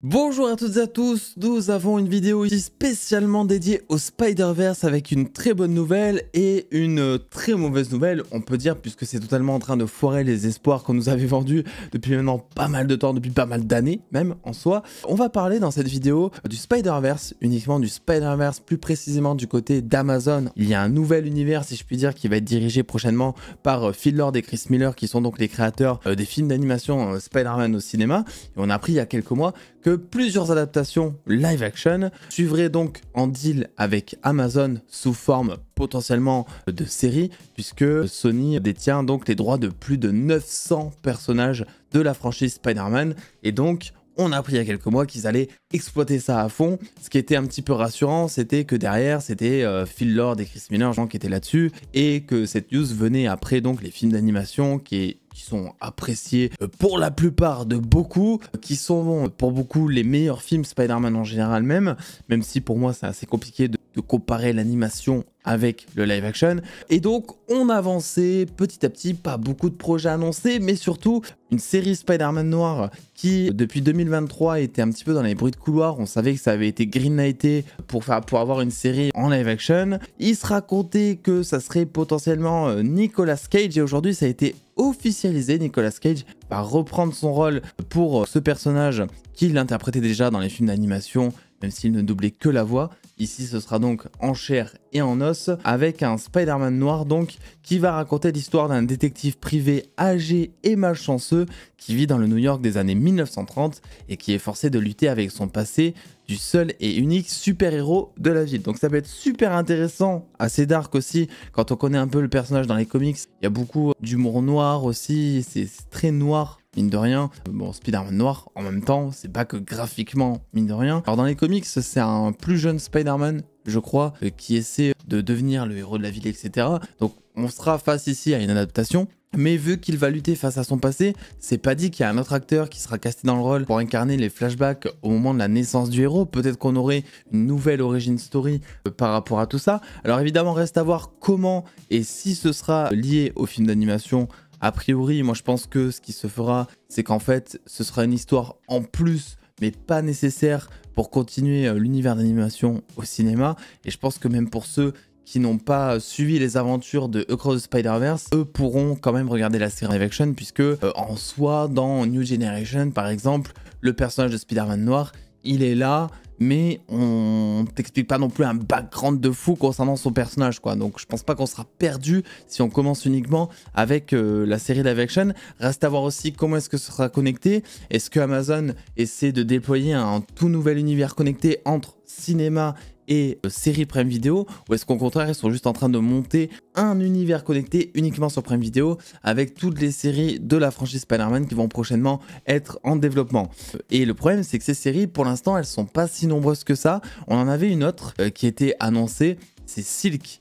Bonjour à toutes et à tous, nous avons une vidéo ici spécialement dédiée au Spider-Verse avec une très bonne nouvelle et une très mauvaise nouvelle, on peut dire, puisque c'est totalement en train de foirer les espoirs qu'on nous avait vendus depuis maintenant pas mal de temps, depuis pas mal d'années même en soi. On va parler dans cette vidéo du Spider-Verse, uniquement du Spider-Verse, plus précisément du côté d'Amazon. Il y a un nouvel univers, si je puis dire, qui va être dirigé prochainement par Phil Lord et Chris Miller, qui sont donc les créateurs des films d'animation Spider-Man au cinéma. Et on a appris il y a quelques mois que plusieurs adaptations live action suivraient donc en deal avec Amazon sous forme potentiellement de série, puisque Sony détient donc les droits de plus de 900 personnages de la franchise Spider-Man, et donc on a appris il y a quelques mois qu'ils allaient exploiter ça à fond. Ce qui était un petit peu rassurant, c'était que derrière, c'était Phil Lord et Chris Miller, gens qui étaient là-dessus, et que cette news venait après donc les films d'animation qui sont appréciés pour la plupart de beaucoup, qui sont pour beaucoup les meilleurs films Spider-Man en général même si pour moi c'est assez compliqué de comparer l'animation avec le live action. Et donc on avançait petit à petit, pas beaucoup de projets annoncés, mais surtout une série Spider-Man noir qui depuis 2023 était un petit peu dans les bruits de couloir. On savait que ça avait été greenlighté pour avoir une série en live action. Il se racontait que ça serait potentiellement Nicolas Cage, et aujourd'hui ça a été officialisé. Nicolas Cage va reprendre son rôle pour ce personnage qu'il interprétait déjà dans les films d'animation, même s'il ne doublait que la voix. Ici, ce sera donc en chair et en os, avec un Spider-Man noir donc, qui va raconter l'histoire d'un détective privé âgé et malchanceux qui vit dans le New York des années 1930 et qui est forcé de lutter avec son passé du seul et unique super-héros de la ville. Donc ça peut être super intéressant, assez dark aussi, quand on connaît un peu le personnage dans les comics. Il y a beaucoup d'humour noir aussi, c'est très noir, mine de rien. Bon, Spider-Man noir, en même temps, c'est pas que graphiquement, mine de rien. Alors dans les comics, c'est un plus jeune Spider-Man, je crois, qui essaie de devenir le héros de la ville, etc. Donc on sera face ici à une adaptation. Mais vu qu'il va lutter face à son passé, c'est pas dit qu'il y a un autre acteur qui sera casté dans le rôle pour incarner les flashbacks au moment de la naissance du héros. Peut-être qu'on aurait une nouvelle origin story par rapport à tout ça. Alors évidemment, reste à voir comment et si ce sera lié au film d'animation. A priori, moi je pense que ce qui se fera, c'est qu'en fait, ce sera une histoire en plus, mais pas nécessaire pour continuer l'univers d'animation au cinéma. Et je pense que même pour ceux qui n'ont pas suivi les aventures de Across the Spider-Verse, eux pourront quand même regarder la série live action, puisque en soi, dans New Generation par exemple, le personnage de Spider-Man noir, il est là, mais on t'explique pas non plus un background de fou concernant son personnage, quoi. Donc je pense pas qu'on sera perdu si on commence uniquement avec la série live action. Reste à voir aussi comment est-ce que ce sera connecté. Est-ce que Amazon essaie de déployer un tout nouvel univers connecté entre cinéma et série Prime Video, ou est-ce qu'au contraire ils sont juste en train de monter un univers connecté uniquement sur Prime Video avec toutes les séries de la franchise Spider-Man qui vont prochainement être en développement. Et le problème, c'est que ces séries pour l'instant elles sont pas si nombreuses que ça. On en avait une autre qui était annoncée, c'est Silk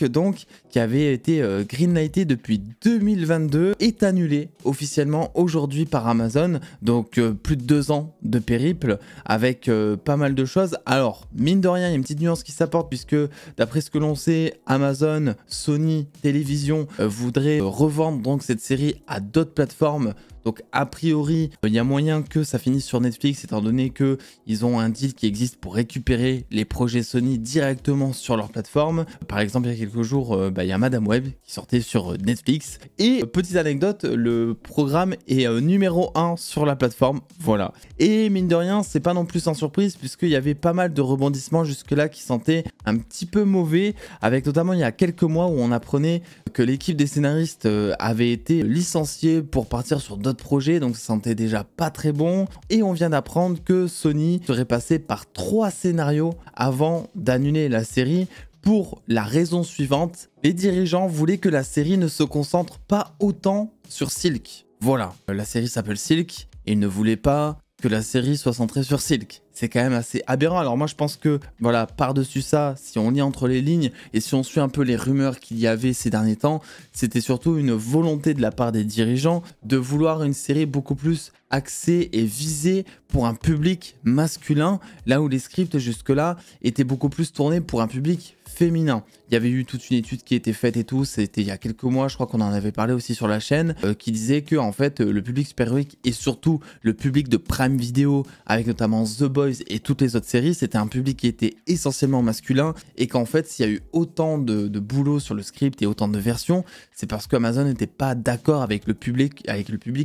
donc, qui avait été greenlighté depuis 2022, est annulé officiellement aujourd'hui par Amazon. Donc plus de 2 ans de périple avec pas mal de choses. Alors mine de rien, il y a une petite nuance qui s'apporte, puisque d'après ce que l'on sait, Amazon, Sony Télévision voudraient revendre donc cette série à d'autres plateformes. Donc a priori, il y a moyen que ça finisse sur Netflix, étant donné qu'ils ont un deal qui existe pour récupérer les projets Sony directement sur leur plateforme. Par exemple, il y a quelques jours, il y a Madame Web qui sortait sur Netflix. Et petite anecdote, le programme est numéro 1 sur la plateforme. Voilà. Et mine de rien, c'est pas non plus sans surprise, puisqu'il y avait pas mal de rebondissements jusque-là qui sentaient un petit peu mauvais, avec notamment il y a quelques mois où on apprenait que l'équipe des scénaristes avait été licenciée pour partir sur d'autres projets, donc ça sentait déjà pas très bon. Et on vient d'apprendre que Sony serait passé par 3 scénarios avant d'annuler la série, pour la raison suivante: les dirigeants voulaient que la série ne se concentre pas autant sur Silk. Voilà, la série s'appelle Silk et ils ne voulaient pas que la série soit centrée sur Silk. C'est quand même assez aberrant. Alors moi je pense que voilà, par-dessus ça, si on lit entre les lignes et si on suit un peu les rumeurs qu'il y avait ces derniers temps, c'était surtout une volonté de la part des dirigeants de vouloir une série beaucoup plus axée et visée pour un public masculin, là où les scripts jusque-là étaient beaucoup plus tournés pour un public féminin. Il y avait eu toute une étude qui était faite et tout, c'était il y a quelques mois, je crois qu'on en avait parlé aussi sur la chaîne, qui disait que en fait le public super-héroïque et surtout le public de Prime Video, avec notamment The Boys et toutes les autres séries, c'était un public qui était essentiellement masculin et qu'en fait s'il y a eu autant de boulot sur le script et autant de versions, c'est parce qu'Amazon n'était pas d'accord avec le public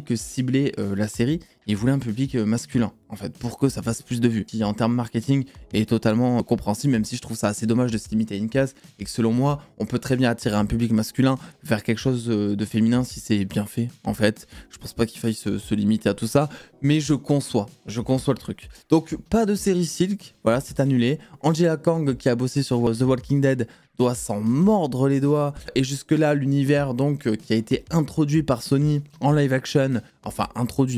que ciblait la série. Il voulait un public masculin, en fait, pour que ça fasse plus de vues. Qui, en termes marketing, est totalement compréhensible, même si je trouve ça assez dommage de se limiter à une case, et que selon moi, on peut très bien attirer un public masculin vers quelque chose de féminin si c'est bien fait, en fait. Je pense pas qu'il faille se limiter à tout ça, mais je conçois le truc. Donc, pas de série Silk, voilà, c'est annulé. Angela Kang, qui a bossé sur The Walking Dead, doit s'en mordre les doigts. Et jusque-là, l'univers donc qui a été introduit par Sony en live action, enfin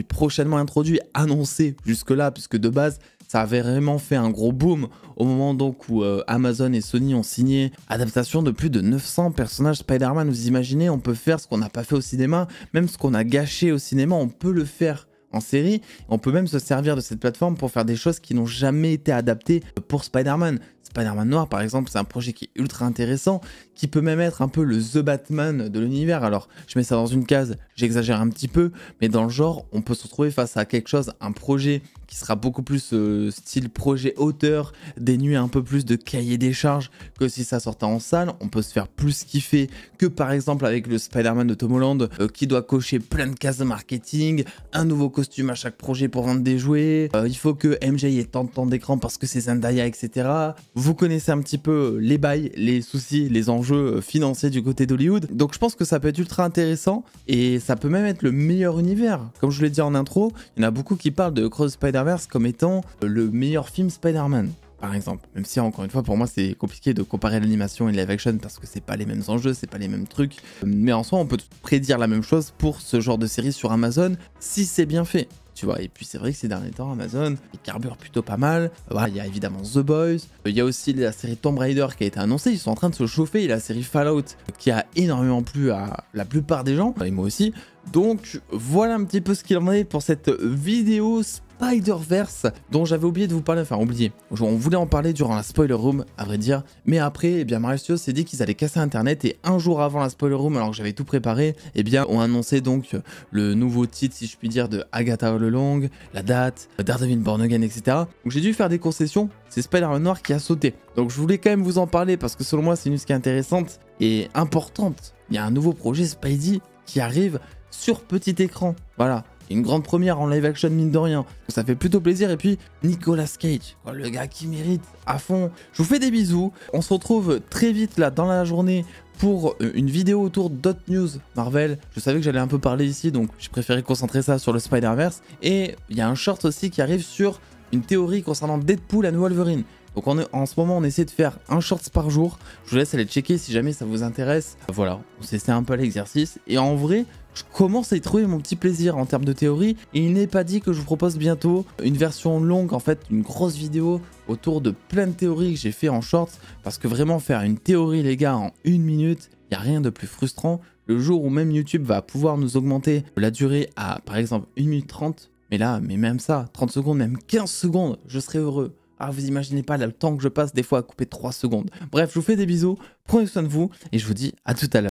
prochainement introduit, annoncé jusque-là, puisque de base, ça avait vraiment fait un gros boom au moment donc où Amazon et Sony ont signé adaptation de plus de 900 personnages Spider-Man. Vous imaginez, on peut faire ce qu'on n'a pas fait au cinéma, même ce qu'on a gâché au cinéma, on peut le faire en série. On peut même se servir de cette plateforme pour faire des choses qui n'ont jamais été adaptées pour Spider-Man. Spider-Man Noir, par exemple, c'est un projet qui est ultra intéressant, qui peut même être un peu le The Batman de l'univers. Alors, je mets ça dans une case, j'exagère un petit peu, mais dans le genre, on peut se retrouver face à quelque chose, un projet qui sera beaucoup plus style projet auteur, dénué un peu plus de cahier des charges que si ça sortait en salle. On peut se faire plus kiffer que par exemple avec le Spider-Man de Tom Holland qui doit cocher plein de cases de marketing, un nouveau costume à chaque projet pour vendre des jouets, il faut que MJ ait tant de temps d'écran parce que c'est Zendaya, etc. Vous connaissez un petit peu les bails, les soucis, les enjeux financiers du côté d'Hollywood. Donc je pense que ça peut être ultra intéressant et ça peut même être le meilleur univers. Comme je vous l'ai dit en intro, il y en a beaucoup qui parlent de Cross Spider-Verse comme étant le meilleur film Spider-Man, par exemple. Même si, encore une fois, pour moi, c'est compliqué de comparer l'animation et le live action parce que c'est pas les mêmes enjeux, c'est pas les mêmes trucs. Mais en soi, on peut prédire la même chose pour ce genre de série sur Amazon si c'est bien fait. Tu vois, et puis c'est vrai que ces derniers temps, Amazon, il carbure plutôt pas mal. Voilà, il y a évidemment The Boys, il y a aussi la série Tomb Raider qui a été annoncée, ils sont en train de se chauffer, et la série Fallout qui a énormément plu à la plupart des gens, et moi aussi. Donc voilà un petit peu ce qu'il en est pour cette vidéo Spider-Verse dont j'avais oublié de vous parler, enfin oublié, on voulait en parler durant la spoiler room à vrai dire, mais après eh bien Marvel Studios s'est dit qu'ils allaient casser internet et un jour avant la spoiler room alors que j'avais tout préparé, eh bien on annonçait donc le nouveau titre si je puis dire de Agatha All Along, la date, Daredevil Born Again, etc. Donc j'ai dû faire des concessions, c'est Spider-Man Noir qui a sauté. Donc je voulais quand même vous en parler parce que selon moi c'est une news qui est intéressante et importante. Il y a un nouveau projet Spidey qui arrive sur petit écran, voilà. Une grande première en live action mine de rien. Ça fait plutôt plaisir. Et puis Nicolas Cage, le gars qui mérite à fond. Je vous fais des bisous. On se retrouve très vite là dans la journée pour une vidéo autour d'autres news Marvel. Je savais que j'allais un peu parler ici, donc j'ai préféré concentrer ça sur le Spider-Verse. Et il y a un short aussi qui arrive sur une théorie concernant Deadpool and Wolverine. Donc en ce moment on essaie de faire un shorts par jour. Je vous laisse aller checker si jamais ça vous intéresse. Voilà, on s'essaie un peu à l'exercice. Et en vrai, je commence à y trouver mon petit plaisir en termes de théorie. Et il n'est pas dit que je vous propose bientôt une version longue, en fait une grosse vidéo autour de plein de théories que j'ai fait en shorts. Parce que vraiment faire une théorie les gars en 1 minute, il n'y a rien de plus frustrant. Le jour où même YouTube va pouvoir nous augmenter la durée à par exemple 1 minute 30. Mais là, mais même ça, 30 secondes, même 15 secondes, je serai heureux. Ah, vous imaginez pas le temps que je passe des fois à couper 3 secondes. Bref, je vous fais des bisous, prenez soin de vous et je vous dis à tout à l'heure.